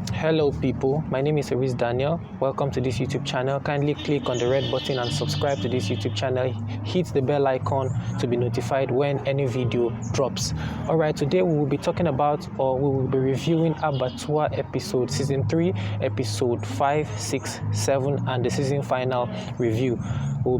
Hello people, my name is Aris Daniel. Welcome to this YouTube channel. Kindly click on the red button and subscribe to this YouTube channel. Hit the bell icon to be notified when any video drops. Alright, today we will be talking about, or we will be reviewing Abattoir episode season 3, episode 5, 6, 7 and the season final review.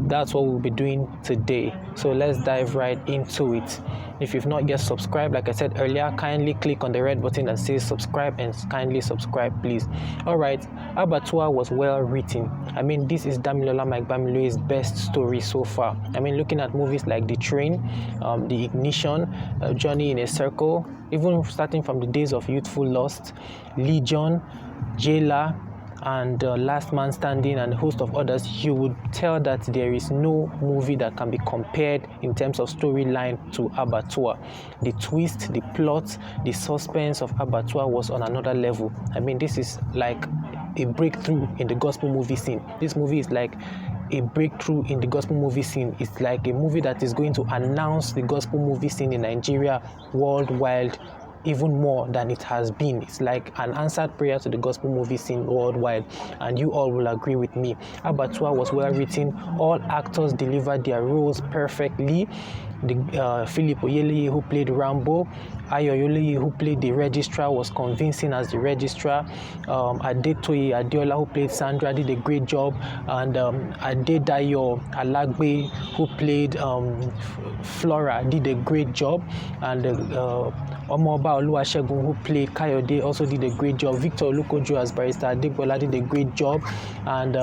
That's what we'll be doing today. So let's dive right into it. If you've not yet subscribed, like I said earlier, kindly click on the red button that says subscribe and kindly subscribe, please. Alright, Abattoir was well written. I mean, this is Damilola Mike Bamilo's best story so far. I mean, looking at movies like The Train, The Ignition, Journey in a Circle, even starting from the days of Youthful Lust, Legion, Jailer, and Last Man Standing and a host of others, you would tell that there is no movie that can be compared in terms of storyline to Abattoir. The twist, the plot, the suspense of Abattoir was on another level. I mean, this is like a breakthrough in the gospel movie scene. This movie is like a breakthrough in the gospel movie scene. It's like a movie that is going to announce the gospel movie scene in Nigeria worldwide, even more than it has been. It's like an answered prayer to the gospel movie scene worldwide, and you all will agree with me. Abattoir was well written. All actors delivered their roles perfectly. Philip Oyeleye, who played Rambo, Ayo Oyeleye, who played the registrar, was convincing as the registrar. Adetoye Adeola, who played Sandra, did a great job, and Adedayo Alagbe, who played Flora, did a great job, and Omoba Oluwasegun, who played Kayode, also did a great job. Victor Olukoju as Barrister Adegbola did a great job, and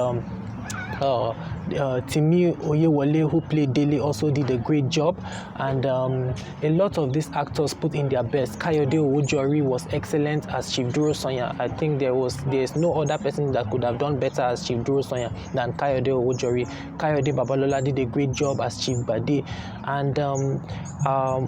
Timi Oyewole, who played Dele, also did a great job, and a lot of these actors put in their best. Kayode Owojori was excellent as Chief Duro Sonya. I think there's no other person that could have done better as Chief Duro Sonya than Kayode Owojori. Kayode Babalola did a great job as Chief Bade, and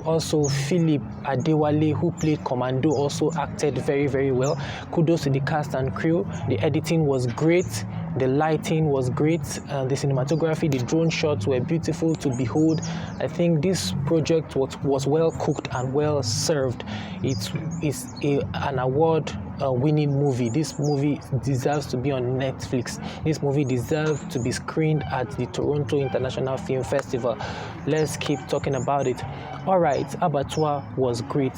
also Philip Adewale, who played Commando, also acted very, very well. Kudos to the cast and crew. The editing was great. The lighting was great, the cinematography, the drone shots were beautiful to behold. I think this project was well cooked and well served. It is an award winning movie. This movie deserves to be on Netflix. This movie deserves to be screened at the Toronto International Film Festival. Let's keep talking about it. Alright, Abattoir was great.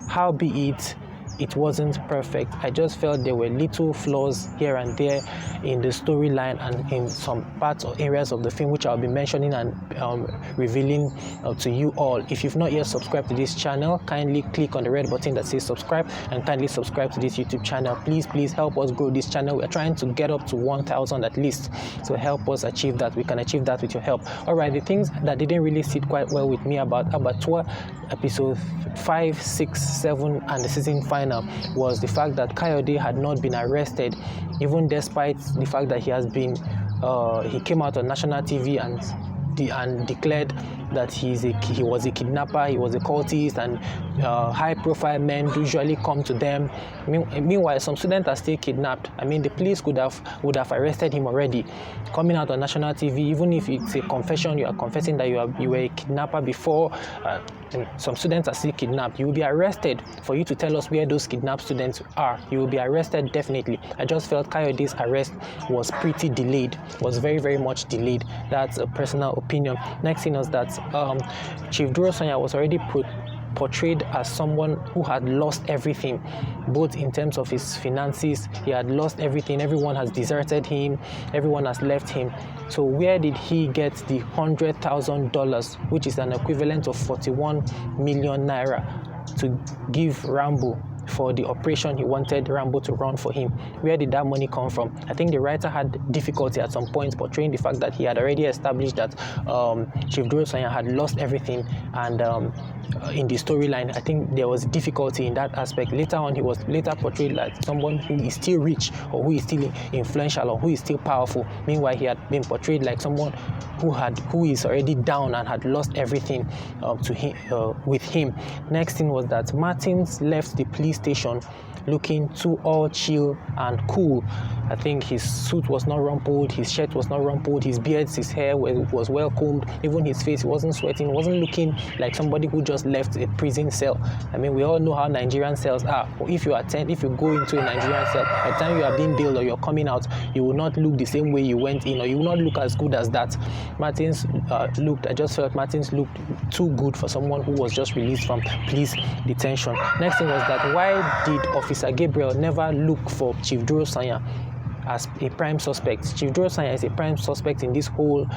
Howbeit, it wasn't perfect. I just felt there were little flaws here and there in the storyline and in some parts or areas of the film, which I'll be mentioning and revealing to you all. If you've not yet subscribed to this channel, kindly click on the red button that says subscribe and kindly subscribe to this YouTube channel. Please help us grow this channel. We're trying to get up to 1,000 at least, so help us achieve that. We can achieve that with your help. Alright, the things that didn't really sit quite well with me about Abattoir episode 5, 6, 7 and the season final was the fact that Kayode had not been arrested, even despite the fact that he came out on national TV and declared that he was a kidnapper, he was a cultist, and high-profile men usually come to them. Meanwhile, some students are still kidnapped. I mean, the police would have arrested him already. Coming out on national TV, even if it's a confession, you are confessing that you were a kidnapper before. Some students are still kidnapped. You will be arrested. For you to tell us where those kidnapped students are, you will be arrested definitely. I just felt Kayode's arrest was pretty delayed, was very, very much delayed. That's a personal opinion. Next thing is that Chief Duro Sonya was already portrayed as someone who had lost everything, both in terms of his finances. He had lost everything. Everyone has deserted him. Everyone has left him. So where did he get the $100,000, which is an equivalent of 41 million naira, to give Rambo for the operation he wanted Rambo to run for him? Where did that money come from? I think the writer had difficulty at some point portraying the fact that he had already established that Chief Duro Sonya had lost everything, and in the storyline, I think there was difficulty in that aspect. Later on, he was portrayed like someone who is still rich, or who is still influential, or who is still powerful. Meanwhile, he had been portrayed like someone who is already down and had lost everything with him. Next thing was that Martins left the police station looking too all chill and cool. I think his suit was not rumpled, his shirt was not rumpled, his beard, his hair was well combed, even his face wasn't sweating, wasn't looking like somebody who just left a prison cell. I mean, we all know how Nigerian cells are. If you go into a Nigerian cell, by the time you are being bailed or you're coming out, you will not look the same way you went in, or you will not look as good as that. I just felt Martins looked too good for someone who was just released from police detention. Next thing was that, why did Officer Gabriel never look for Chief Duro Sanya as a prime suspect? Chief Duro Sanya is a prime suspect in this whole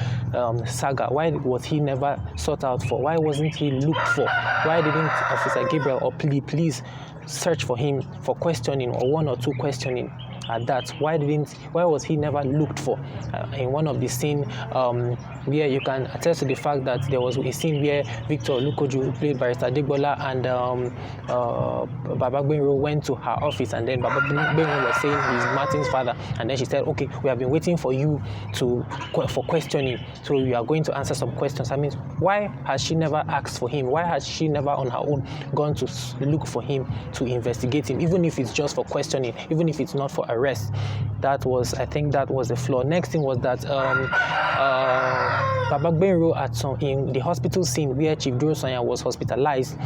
saga. Why was he never sought out for? Why wasn't he looked for? Why didn't Officer Gabriel or police search for him for questioning, or one or two questioning at that? Why was he never looked for? In one of the scene where you can attest to the fact that there was a scene where Victor Olukoju, who played Barrister Adegbola, and Baba Gbenro went to her office, and then Baba Gbenro was saying he's Martin's father, and then she said, okay, we have been waiting for you for questioning, so you are going to answer some questions. I mean, why has she never asked for him? Why has she never on her own gone to look for him, to investigate him, even if it's just for questioning, even if it's not for arrest? I think that was the flaw. Next thing was that Baba Gbenro in the hospital scene where Chief Duro Sanya was hospitalized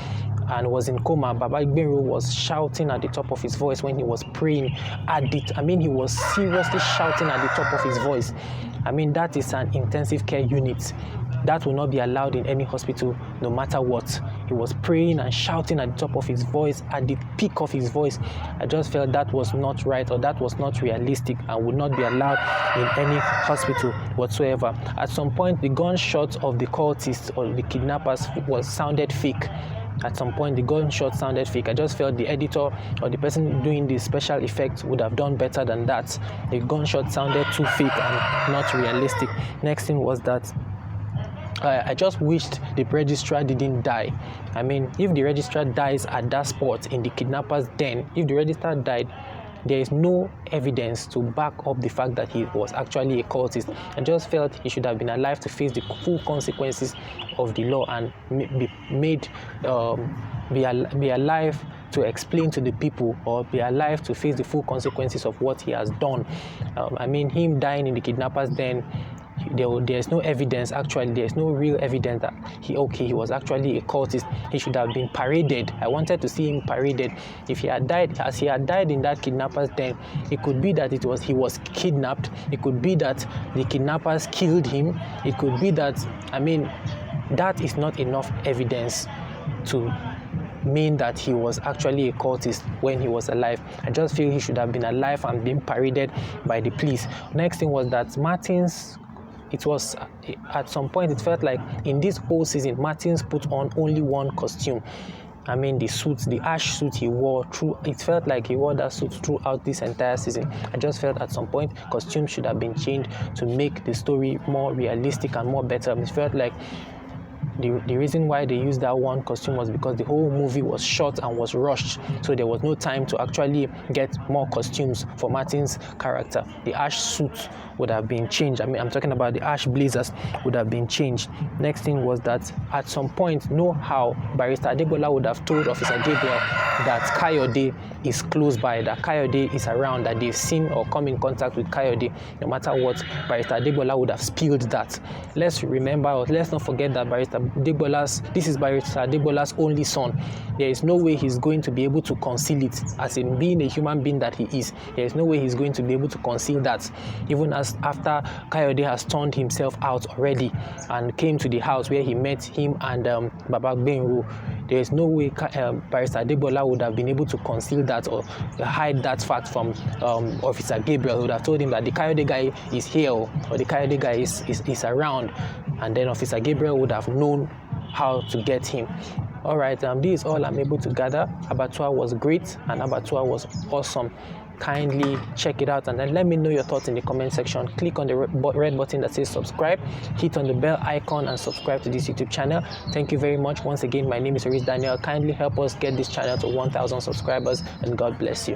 and was in coma, Baba Gbenro was shouting at the top of his voice when he was praying. He was seriously shouting at the top of his voice. I mean, that is an intensive care unit. That will not be allowed in any hospital, no matter what. He was praying and shouting at the top of his voice, at the peak of his voice. I just felt that was not right, or that was not realistic, and would not be allowed in any hospital whatsoever. At some point, the gunshot of the cultists or the kidnappers sounded fake. At some point, the gunshot sounded fake. I just felt the editor or the person doing the special effects would have done better than that. The gunshot sounded too fake and not realistic. Next thing was that I just wished the registrar didn't die. I mean, if the registrar dies at that spot in the kidnappers' den, if the registrar died, there is no evidence to back up the fact that he was actually a cultist. I just felt he should have been alive to face the full consequences of the law, and be alive to explain to the people, or be alive to face the full consequences of what he has done. I mean, him dying in the kidnappers' den, there's no evidence. Actually, there's no real evidence that he was actually a cultist. He should have been paraded. I wanted to see him paraded. If he had died as he had died in that kidnappers' den, it could be that he was kidnapped. It could be that the kidnappers killed him. It could be that, that is not enough evidence to mean that he was actually a cultist when he was alive. I just feel he should have been alive and been paraded by the police. Next thing was that Martins, at some point it felt like in this whole season, Martins put on only one costume. I mean, the ash suit he wore it felt like he wore that suit throughout this entire season. I just felt at some point costumes should have been changed to make the story more realistic and more better. It felt like the reason why they used that one costume was because the whole movie was shot and was rushed, so there was no time to actually get more costumes for Martin's character. The ash suit would have been changed. I'm talking about the ash blazers would have been changed. Next thing was that at some point, how Barrister Adegbola would have told Officer Gabriel that Kayode is close by, that Kayode is around, that they've seen or come in contact with Kayode. No matter what, Barrister Adegbola would have spilled that. Let's not forget that this is Barrister Adegbola's only son. There is no way he's going to be able to conceal it. As in being a human being that he is, there is no way he's going to be able to conceal that. Even as after Kayode has turned himself out already and came to the house where he met him and Baba Gbenro, there is no way Barrister Adegbola would have been able to conceal that or hide that fact from Officer Gabriel. He would have told him that the Kayode guy is here, or the Kayode guy is around, and then Officer Gabriel would have known how to get him. All right, this is all I'm able to gather. Abattoir was great, and Abattoir was awesome. Kindly check it out, and then let me know your thoughts in the comment section. Click on the red button that says subscribe, hit on the bell icon, and subscribe to this YouTube channel. Thank you very much. Once again, my name is Oris Daniel. Kindly help us get this channel to 1,000 subscribers, and God bless you.